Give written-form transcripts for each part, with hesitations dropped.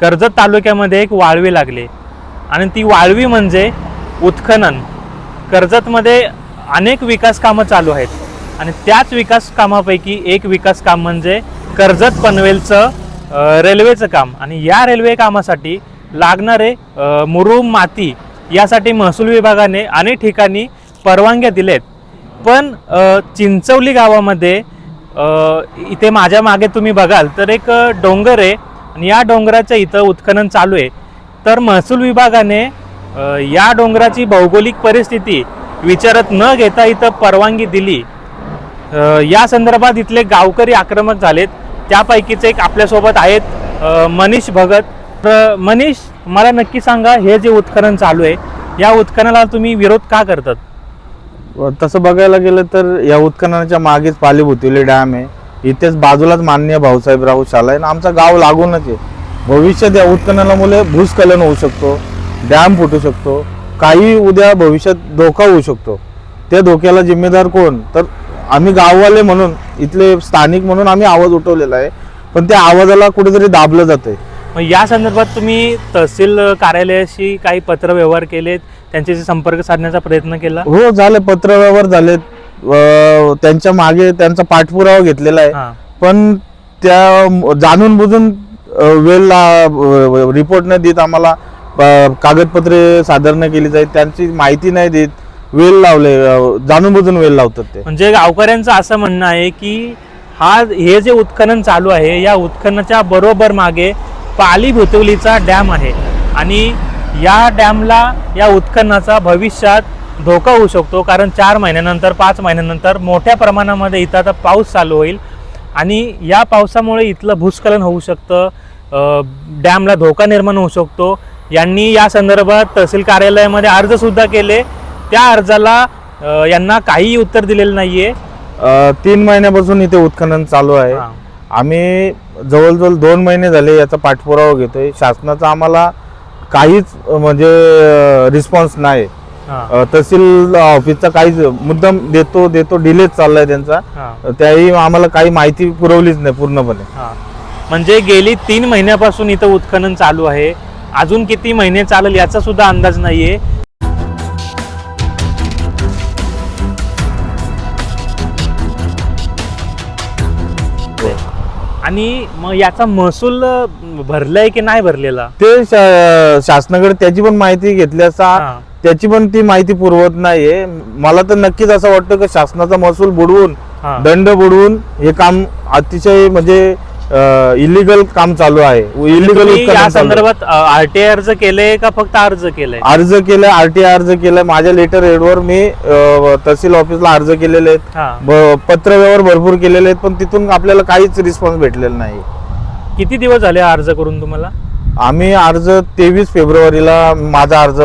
कर्जत तालुक्यामध्ये एक वाळवी लागली आणि ती वाळवी म्हणजे उत्खनन। कर्जतमध्ये अनेक विकास कामं चालू आहेत आणि त्याच विकास कामापैकी एक विकास काम म्हणजे कर्जत पनवेलचं रेल्वेचं काम। आणि या रेल्वे कामासाठी लागणारे मुरुम माती यासाठी महसूल विभागाने अनेक ठिकाणी परवानग्या दिलेत, पण चिंचवली गावामध्ये इथे माझ्या मागे तुम्ही बघाल तर एक डोंगर आहे आणि या डोंगराच्या इथं उत्खनन चालू आहे। तर महसूल विभागाने या डोंगराची भौगोलिक परिस्थिती विचारत न घेता इथं परवानगी दिली। या संदर्भात इथले गावकरी आक्रमक झालेत, त्यापैकीच एक आपल्यासोबत आहेत मनीष भगत। तर मनीष, मला नक्की सांगा, हे जे उत्खनन चालू आहे या उत्खननाला तुम्ही विरोध का करतात? तसं बघायला गेलं तर या उत्खननाच्या मागेच पालीभुतिवली डॅम आहे, इथेच बाजूलाच माननीय भाऊसाहेब राऊत शाळा आहे, आमचा गाव लागूनच आहे। भविष्यात या उत्खननामुळे भूस्खलन होऊ शकतो, डॅम फुटू शकतो, काही उद्या भविष्यात धोका होऊ शकतो। त्या धोक्याला जिम्मेदार कोण? तर आम्ही गाववाले म्हणून, इथले स्थानिक म्हणून आम्ही आवाज उठवलेला आहे, पण त्या आवाजाला कुठेतरी दाबलं जातंय। मग या संदर्भात तुम्ही तहसील कार्यालयाशी काही पत्रव्यवहार केलेत, त्यांच्याशी संपर्क साधण्याचा प्रयत्न केला? हो, झाले, पत्रव्यवहार झालेत, त्यांच्या मागे त्यांचा पाठपुरावा घेतलेला आहे, पण त्या जाणून बुजून रिपोर्ट नाही देत, आम्हाला कागदपत्रे सादर नाही केली जाईल, त्यांची माहिती नाही देत, वेल लावले, जाणून बुजून वेल लावतात ते। म्हणजे गावकऱ्यांचं असं म्हणणं आहे की हे जे उत्खनन चालू आहे या उत्खननाच्या बरोबर मागे पालीभुतिवलीचा डॅम आहे आणि या डॅमला, या उत्खननाचा भविष्यात धोका होऊ शकतो, कारण 4 महिन्यानंतर 5 महिन्यानंतर मोठ्या प्रमाणामध्ये इथं आता पाऊस चालू होईल आणि या पावसामुळे इथलं भूस्खलन होऊ शकतं, डॅमला धोका निर्माण होऊ शकतो। यांनी या संदर्भात तहसील कार्यालयामध्ये अर्जसुद्धा केले, त्या अर्जाला यांना काहीही उत्तर दिलेलं नाहीये। 3 महिन्यापासून इथे उत्खनन चालू आहे, आम्ही जवळजवळ 2 महिने झाले याचा पाठपुरावा घेतोय, शासनाचा आम्हाला काहीच म्हणजे रिस्पॉन्स नाही। तहसील ऑफिसचा काहीच मुद्दाम देतो डिलेच चाललाय त्यांचा, त्याही आम्हाला काही माहिती पुरवलीच नाही पूर्णपणे। म्हणजे गेली 3 महिन्यापासून इथं उत्खनन चालू आहे, अजून किती महिने चालेल याचा सुद्धा अंदाज नाहीये। आणि मग याचा महसूल भरलाय की नाही भरलेला ते शासनाकडे त्याची पण माहिती घेतली असता, त्याची पण ती माहिती पुरवत नाहीये। मला तर नक्कीच असं वाटतं की शासनाचा महसूल बुडवून, दंड बुडवून हे काम अतिशय म्हणजे इलिगल काम चालू आहे। इलिगल या संदर्भात आरटीआय अर्ज केले का फक्त अर्ज केलाय? अर्ज केलाय, आरटीआय अर्ज केलाय, माझ्या लेटर हेडवर मी तहसील ऑफिसला अर्ज केलेले आहेत, पत्रव्यवहार भरपूर केलेले आहेत, पण तिथून आपल्याला काहीच रिस्पॉन्स भेटलेला नाही। किती दिवस झाले अर्ज करून तुम्हाला? आम्ही अर्ज 23 फेब्रुवारीला माझा अर्ज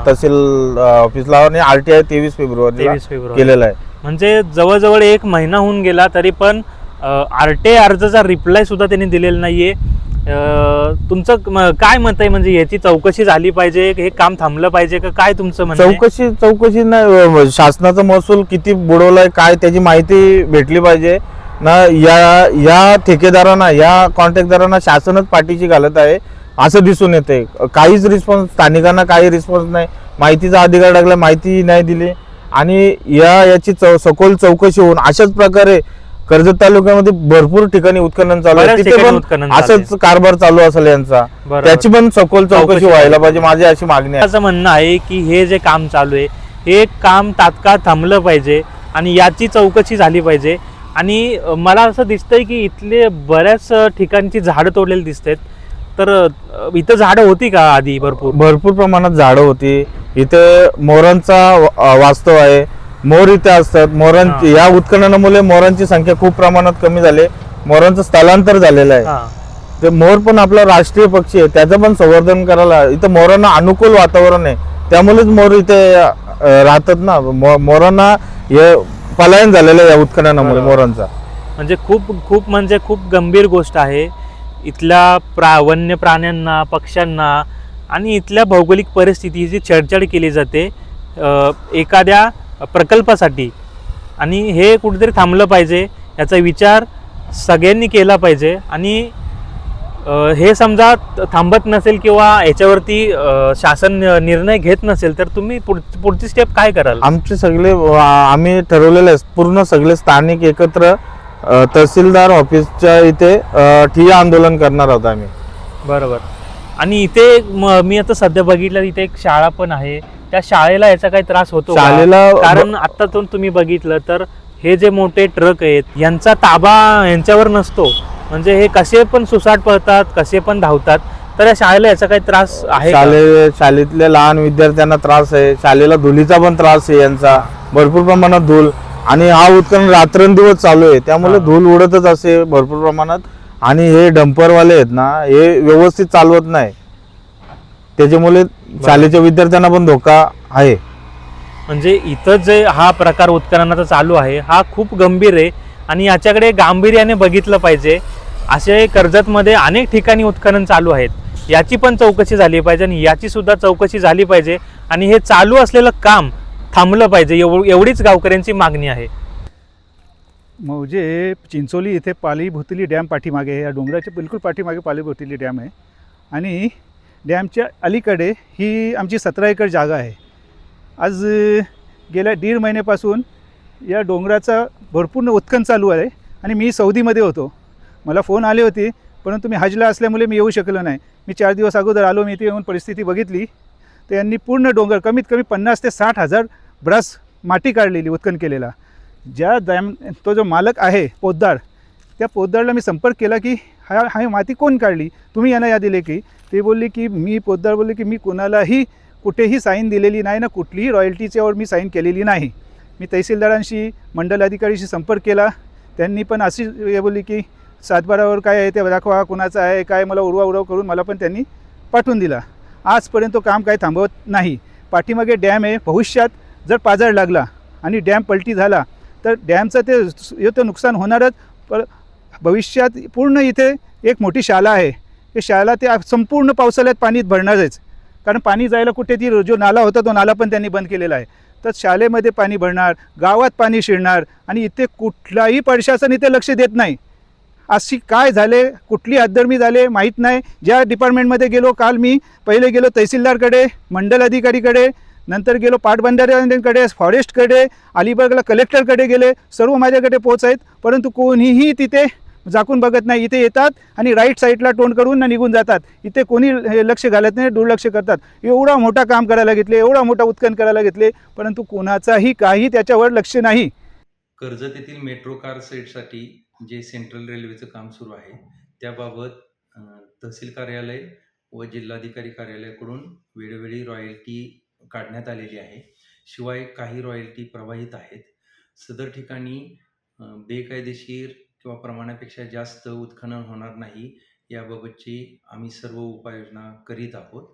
तहसील ऑफिसला आणि आरटीआय 23 फेब्रुवारीला केलेला आहे। म्हणजे जवळजवळ 1 महिना होऊन गेला, तरी पण आरटीआय अर्जाचा रिप्लाय सुद्धा त्यांनी दिलेला नाहीये। तुमचं काय मत आहे? म्हणजे याची चौकशी झाली पाहिजे, हे काम थांबलं पाहिजे का काय तुमचं म्हणणं आहे? चौकशी नाही, शासनाचा महसूल किती बुडवलाय काय त्याची माहिती भेटली पाहिजे ना। या ठेकेदारांना, या कॉन्ट्रॅक्टदारांना शासनच पाठीशी घालत आहे असं दिसून येते। काहीच रिस्पॉन्स, स्थानिकांना काही रिस्पॉन्स नाही, माहितीचा अधिकार टाकला, माहिती नाही दिली आणि याची सखोल चौकशी होऊन अशाच प्रकारे कर्जत तालुक्यामध्ये भरपूर ठिकाणी उत्खनन चालू आहे, तिथे पण असंच कारभार चालू असेल यांचा, त्याची पण सखोल चौकशी व्हायला पाहिजे, माझी अशी मागणी आहे। असं म्हणणं आहे की हे जे काम चालू आहे हे काम तात्काळ थांबलं पाहिजे आणि याची चौकशी झाली पाहिजे। आणि मला असं दिसतंय की इथले बऱ्याच ठिकाणची झाडं तोडलेली दिसतात, तर इथं झाडं होती का आधी? भरपूर प्रमाणात झाडं होती, इथे मोरांचा वास्तव आहे, मोर इथे असतात। मोरांची या उत्खननामुळे मोरांची संख्या खूप प्रमाणात कमी झाली, मोरांचं स्थलांतर झालेलं आहे। ते मोर पण आपला राष्ट्रीय पक्षी आहे, त्याचं पण संवर्धन करायला, इथं मोरांना अनुकूल वातावरण आहे, त्यामुळेच मोर इथे राहतात ना। मोरांना हे पलायन झालेलं आहे या उत्खननामुळे मोरांचा। म्हणजे खूप गंभीर गोष्ट आहे। इथल्या वन्य प्राण्यांना, पक्ष्यांना आणि इथल्या भौगोलिक परिस्थितीची छेडछाड केली जाते एखाद्या प्रकल्पासाठी, आणि हे कुठेतरी थांबलं पाहिजे, याचा विचार सगळ्यांनी केला पाहिजे। आणि हे समजा थांबत नसेल किंवा याच्यावरती शासन निर्णय घेत नसेल तर तुम्ही पुढची स्टेप काय कराल? आमचे सगळे आम्ही ठरवलेले आहे, पूर्ण सगळे स्थानिक एकत्र तहसीलदार ऑफिसच्या इथे ठिय्या आंदोलन करणार आहोत आम्ही. बरोबर. आणि इथे मी आता सध्या बघितलं इथे एक शाळा पण आहे, त्या शाळेला याचा काही त्रास होतो का? शाळेला कारण आता तुम्ही बघितलं तर हे जे मोठे ट्रक आहेत यांचा ताबा यांच्यावर नसतो, म्हणजे हे कसे पण सुसाट पळतात, कसे पण धावतात, तर या शाळेला याचा काही त्रास आहे का? शाळेतल्या लहान विद्यार्थ्यांना त्रास आहे, शाळेला धुलीचा पण त्रास आहे यांचा, भरपूर प्रमाणात धूल. आणि हा उत्खनन रात्रंदिवस चालू आहे, त्यामुळे हा. धूल उडतच असते भरपूर प्रमाणात. आणि हे डंपरवाले आहेत ना, हे व्यवस्थित चालवत नाही, त्याच्यामुळे शाळेच्या विद्यार्थ्यांना पण धोका आहे. म्हणजे इथं जे हा प्रकार उत्खननाचा चालू आहे हा खूप गंभीर आहे आणि याच्याकडे गांभीर्याने बघितलं पाहिजे. असे कर्जतमध्ये अनेक ठिकाणी उत्खनन चालू आहेत, याची पण चौकशी झाली पाहिजे आणि याची सुद्धा चौकशी झाली पाहिजे आणि हे चालू असलेलं काम थांबलं पाहिजे, एवढीच गावकऱ्यांची मागणी आहे. मौजे चिंचोली इथे पालीभुतली डॅम पाठीमागे आहे, या डोंगराच्या बिलकुल पाठीमागे पालीभुतली डॅम आहे आणि डॅमच्या अलीकडे ही आमची 17 एकर जागा आहे. आज गेल्या 1.5 महिन्यापासून या डोंगराचा भरपूर उत्खनन चालू आहे आणि मी सौदीमध्ये होतो. मला फोन आले होते, परंतु मी हजला असल्यामुळे मी येऊ शकलो नाही. मी 4 दिवस अगोदर आलो, मी इथे येऊन परिस्थिती बघितली तर यांनी पूर्ण डोंगर कमीत कमी 50,000 ते 60,000 ब्रास माती काढलेली उत्खनन केलेला. ज्या डॅम तो जो मालक आहे पोद्दार, त्या पोद्दारला मी संपर्क केला की हा माती कोण काढली, तुम्ही यांना या दिले की? ते बोलले की पोद्दार बोलले की मी कोणालाही कुठेही साईन दिलेली नाही ना, कुठलीही रॉयल्टीच्यावर मी साईन केलेली नाही. मी तहसीलदारांशी मंडल अधिकारीशी संपर्क केला, त्यांनी पण अशी हे बोलली की 7/12वर काय आहे ते दाखवा, कुणाचं आहे काय, मला उडवा करून मला पण त्यांनी पाठवून दिला. आजपर्यंत तो काम काही थांबवत नाही. पाठीमागे डॅम आहे, भविष्यात जर पाझर लागला आणि डॅम पलटी झाला तर डॅमचं ते नुकसान होणारच. पण भविष्यात पूर्ण इथे एक मोठी शाळा आहे, ते शाळा ते संपूर्ण पावसाळ्यात पाणी भरणारच, कारण पाणी जायला कुठे ती जो नाला होता तो नाला पण त्यांनी बंद केलेला आहे. तर शाळेमध्ये पाणी भरणार, गावात पाणी शिरणार आणि इथे कुठलाही प्रशासन इथे लक्ष देत नाही. अशी काय झाले, कुठली हद्दर्मी झाले माहीत नाही. ज्या डिपार्टमेंटमध्ये गेलो, काल मी पहिले गेलो तहसीलदारकडे, मंडल अधिकारीकडे, नंतर गेलो पाटबंधाऱ्यांकडे, फॉरेस्टकडे, अलिबागला कलेक्टरकडे गेले, सर्व माझ्याकडे पोच आहेत, परंतु कोणीही तिथे झाकून बघत नाही. इथे येतात आणि राईट साईडला तोंड करून निघून जातात. इथे कोणी लक्ष घालत नाही, दुर्लक्ष करतात. एवढा मोठा काम करायला घेतले, एवढा मोठा उत्खनन करायला घेतले, परंतु कोणाचाही काही त्याच्यावर लक्ष नाही. कर्जत येथील मेट्रो कार सेटसाठी जे सेंट्रल रेल्वेचं काम सुरू आहे त्याबाबत तहसील कार्यालय व जिल्हाधिकारी कार्यालयाकडून वेळोवेळी रॉयल्टी काढण्यात आलेली आहे. शिवाय काही रॉयल्टी प्रवाहित आहेत. सदर ठिकाणी बेकायदेशीर किंवा प्रमाणापेक्षा जास्त उत्खनन होणार नाही याबाबतची आम्ही सर्व उपाययोजना करीत आहोत.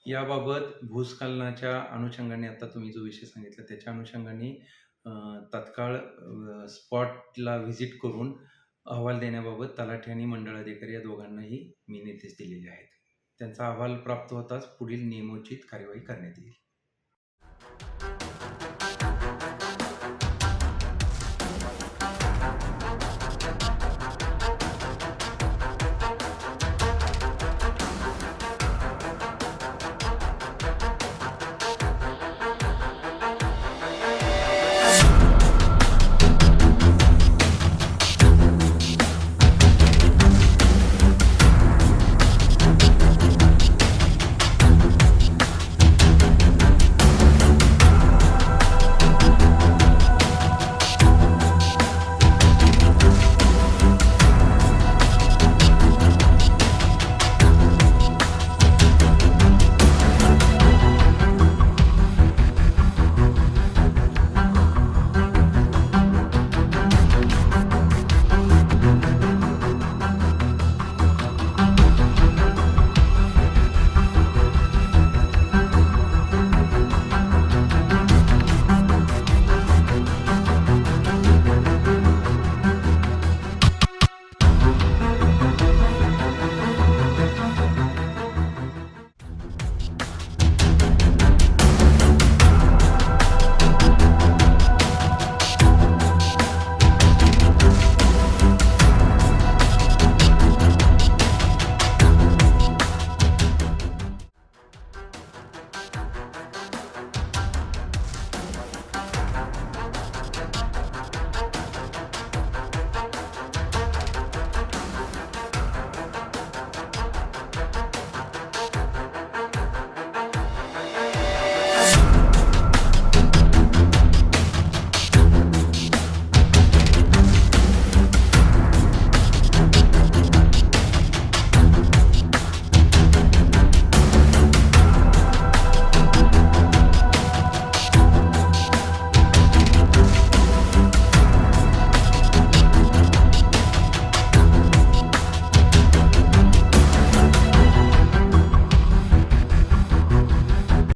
याबाबत भूस्खलनाच्या अनुषंगाने आता तुम्ही जो विषय सांगितला त्याच्या अनुषंगाने तात्काळ स्पॉटला व्हिजिट करून अहवाल देण्याबाबत तलाठी आणि मंडळ अधिकारी या दोघांनाही मी निर्देश दिलेले आहेत. त्यांचा अहवाल प्राप्त होताच पुढील नियमोचित कार्यवाही करण्यात येईल.